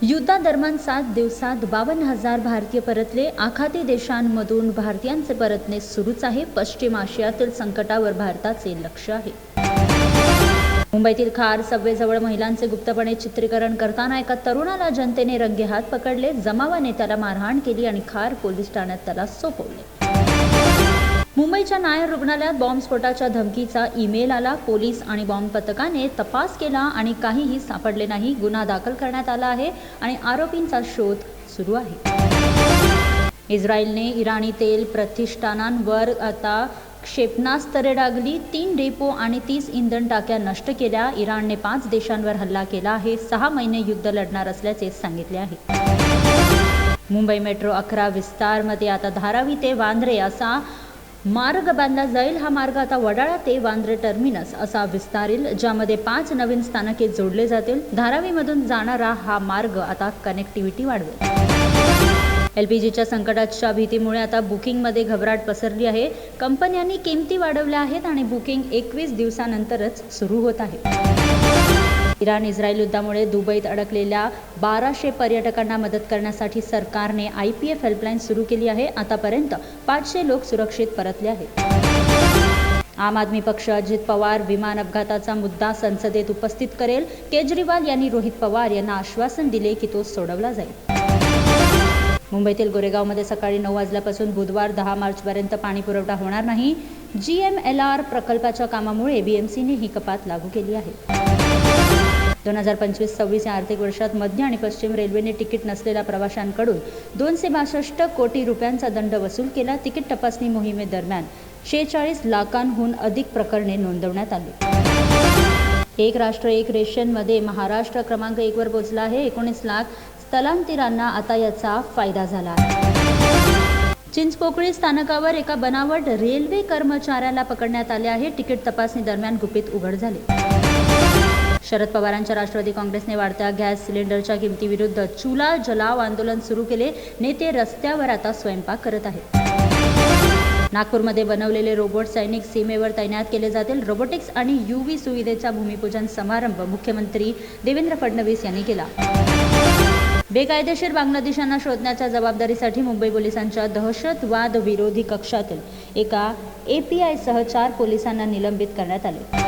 युद्धादरम्यान 7 दिवसात 52,000 भारतीय परतले. आखाती देशांमधून भारतीयांचे परतणे सुरूच आहे. पश्चिम आशियातील संकटावर भारताचे लक्ष आहे. मुंबईतील खार सबवेजवळ महिलांचे गुप्तपणे चित्रीकरण करताना एका तरुणाला जनतेने रंगेहात पकडले. जमावा नेत्याला मारहाण केली आणि खार पोलीस ठाण्यात त्याला सोपवले. मुंबईच्या नायर रुग्णालयात बॉम्बस्फोटाच्या धमकीचा ईमेल आला. पोलीस आणि बॉम्ब पथकाने तपास केला आणि काहीही सापडले नाही. गुन्हा दाखल करण्यात आला आहे आणि आरोपींचा शोध सुरू आहे. इस्रायलने इराणी तेल प्रतिष्ठानांवर आता क्षेपणास्त्रे डागली. 3 डेपो आणि 30 इंधन टाक्या नष्ट केल्या. इराणने 5 देशांवर हल्ला केला आहे. 6 महिने युद्ध लढणार असल्याचे सांगितले आहे. मुंबई मेट्रो 11 विस्तारमध्ये आता धारावी ते वांद्रे असा मार्ग बांधला जाईल. हा मार्ग आता वडाळा ते वांद्रे टर्मिनस असा विस्तारेल, ज्यामध्ये 5 नवीन स्थानके जोडले जातील. धारावीमधून जाणारा हा मार्ग आता कनेक्टिव्हिटी वाढवेल. LPGच्या संकटाच्या भीतीमुळे आता बुकिंगमध्ये घबराट पसरली आहे. कंपन्यांनी किमती वाढवल्या आहेत आणि बुकिंग 21 दिवसानंतरच सुरू होत आहे. इराण इस्रायल युद्धामुळे दुबईत अडकलेल्या 1200 पर्यटकांना मदत करण्यासाठी सरकारने IPF हेल्पलाईन सुरू केली आहे. आतापर्यंत 500 लोक सुरक्षित परतले आहेत. आम आदमी पक्ष अजित पवार विमान अपघाताचा मुद्दा संसदेत उपस्थित करेल. केजरीवाल यांनी रोहित पवार यांना आश्वासन दिले की तो सोडवला जाईल. मुंबईतील गोरेगावमध्ये सकाळी 9 वाजल्यापासून बुधवार 10 मार्चपर्यंत पाणी पुरवठा होणार नाही. GMLR प्रकल्पाच्या कामामुळे BMCने ही कपात लागू केली आहे. 2025-26 या आर्थिक वर्षात मध्य आणि पश्चिम रेल्वेने तिकीट नसलेल्या प्रवाशांकडून 262 कोटी रुपयांचा दंड वसूल केला. तिकीट तपासणी मोहिमेदरम्यान 46 लाखांहून अधिक प्रकरणे नोंदवण्यात आली. एक राष्ट्र एक रेशनमध्ये महाराष्ट्र क्रमांक 1 वर पोहोचला आहे. 19 लाख स्थलांतरितांना आता याचा फायदा झाला आहे. चिंचपोकळी स्थानकावर एका बनावट रेल्वे कर्मचाऱ्याला पकडण्यात आले आहे. तिकीट तपासणी दरम्यान गुपित उघड झाले. शरद पवारांच्या राष्ट्रवादी काँग्रेसने वाढत्या गॅस सिलेंडरच्या किमतीविरुद्ध चुला जलाव आंदोलन सुरू केले. नेते रस्त्यावर आता स्वयंपाक करत आहेत. नागपूरमध्ये बनवलेले रोबोट सैनिक सीमेवर तैनात केले जातील. रोबोटिक्स आणि UV सुविधेचा भूमिपूजन समारंभ मुख्यमंत्री देवेंद्र फडणवीस यांनी केला. बेकायदेशीर बांगलादेशांना शोधण्याच्या जबाबदारीसाठी मुंबई पोलिसांच्या दहशतवाद विरोधी कक्षातील एका API सह 4 पोलिसांना निलंबित करण्यात आले.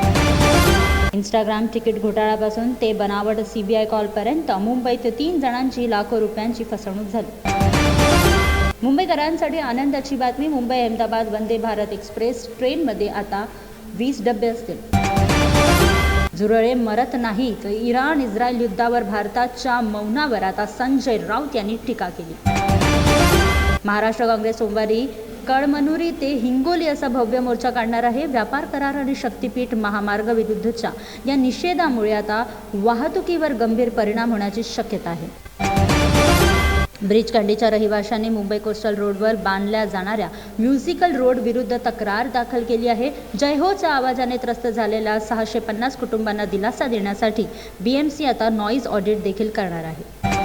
इंस्टाग्राम तिकीट घोटाळ्यापासून ते बनावट CBI कॉलपर्यंत मुंबईत 3 जणांची लाखो रुपयांची फसवणूक झाली. मुंबईकरांसाठी आनंदाची बातमी. मुंबई अहमदाबाद वंदे भारत एक्सप्रेस ट्रेनमध्ये आता 20 डबे असतील. झुरळे मरत नाहीत. इराण इस्रायल युद्धावर भारताच्या मौनावर आता संजय राऊत यांनी टीका केली. महाराष्ट्र काँग्रेस सोमवारी कळमनुरी ते हिंगोली असा भव्य मोर्चा काढणार आहे. व्यापार करार आणि शक्तीपीठ महामार्ग विरुद्धच्या या निषेधामुळे आता वाहतुकीवर गंभीर परिणाम होण्याची शक्यता आहे. ब्रिज कँडीच्या रहिवाशांनी मुंबई कोस्टल रोडवर बांधल्या जाणाऱ्या म्युझिकल रोड विरुद्ध तक्रार दाखल केली आहे. जयहोच्या आवाजाने त्रस्त झालेल्या 650 कुटुंबांना दिलासा देण्यासाठी BMC आता नॉईज ऑडिट देखील करणार आहे.